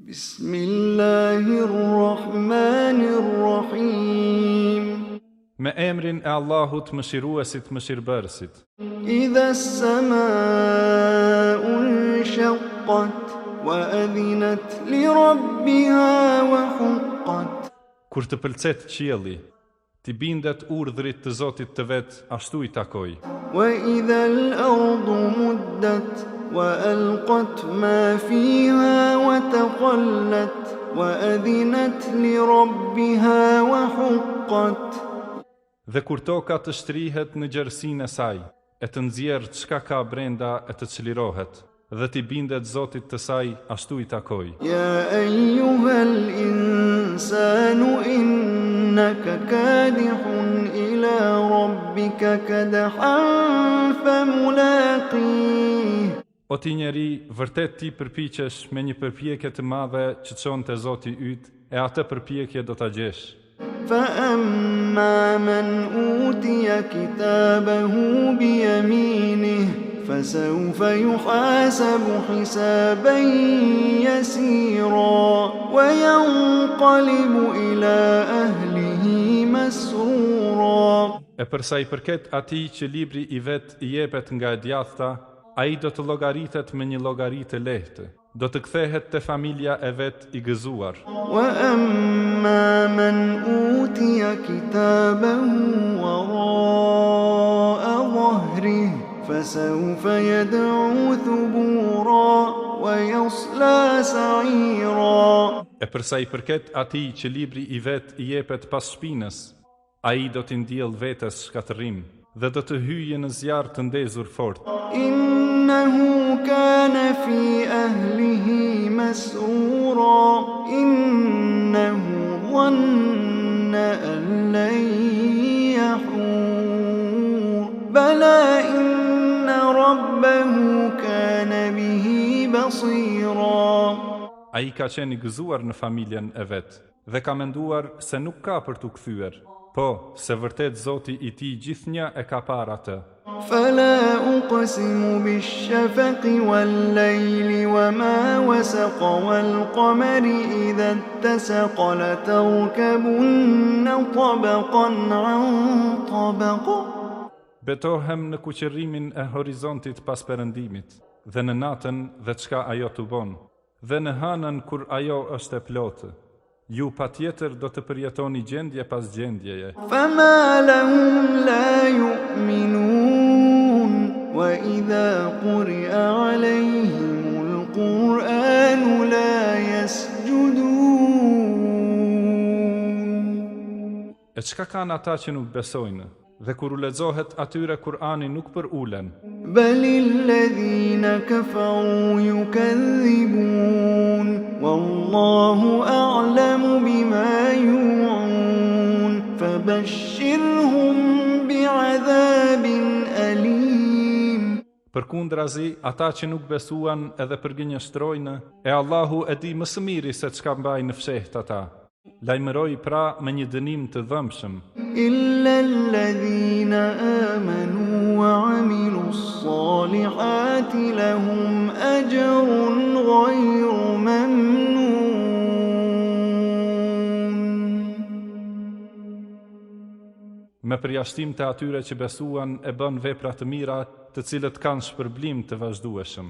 Bismillahirrahmanirrahim. Me emrin e Allahut mëshiruesit mëshirbërësit. Idha as-sama'u shaqqat wa adhinat li rabbiha wa huqqat. Kur të pëlqet qielli, ti bindet urdhrit të Zotit të vet, ashtu i takoj. Wa idha al-ardu muddat wa alqat ma fiha wa taqallat wa adhinat li rabbiha wa huqqat. Dhe kur toka të shtrihet në gjerësinë e saj, e të nxjerrë çka ka brenda e të çlirohet, dhe ti bindet Zotit të saj, ashtu i takoj. Ya ayyuhal insanu innaka kadihun ila rabbika kadhan famulaqih. O ti njeri, vërtet ti përpiqesh me një përpjekje të madhe që çon te Zoti yt, e atë përpjekje do ta gjesh. فأما من أوتي كتابه بيمينه فسوف يحاسب حسابا يسيرا وينقلب إلى أهله مسرورا. E përsa i përket atij që libri i vet i jepet nga e djathta, ai do të llogaritet me një llogari të lehtë, do të kthehet te familja e vet i gëzuar. وأما من أوتي كتابه وراء ظهره فسوف يدعو ثبورا ويصلى سعيرا. E përsa i përket atij që libri i vet i jepet pas shpinës, ai do t'i ndjell vetes shkatërrim dhe do të hyjë në zjarr të ndezur fort. إنه كان في أهله مسرورا إنه ظن أن لن يحور بلى إن ربه كان به بصيرا. Ai ka qenë i gëzuar në familjen e vet dhe ka menduar se nuk ka për t'u kthyer, po se vërtet Zoti i tij gjithnjë e ka parë atë. فلا أقسم بالشفق والليل وما وسق والقمر إذا اتسق لتركبن طبقا عن طبق. Betohem në kuqërimin e horizontit pas perëndimit, dhe në natën dhe çka ajo të bon, dhe në hënën kur ajo është e plotë. Ju patjetër do të përjetoni gjendje pas gjendjeje. فما لهم لا يؤمنون وإذا قرئ عليهم القرآن لا يسجدون. E çka kanë ata që nuk besojnë, dhe kur u lexohet atyre Kur'ani nuk për ulen. بل الذين كفروا يكذبون والله أعلم بما يوعون فبشرهم بعذاب أليم. Përkundrazi, ata që nuk besuan edhe përgënjështrojnë, e Allahu e di më së miri se çka mbajnë në fshehtë ata. Lajmëroj pra me një dënim të dhëmshëm. إلا الذين آمنوا وعملوا الصالحات لهم أجر غير ممنون. Me përjashtim të atyre që besuan e bën vepra të mira, të cilët kanë shpërblim të vazhdueshëm.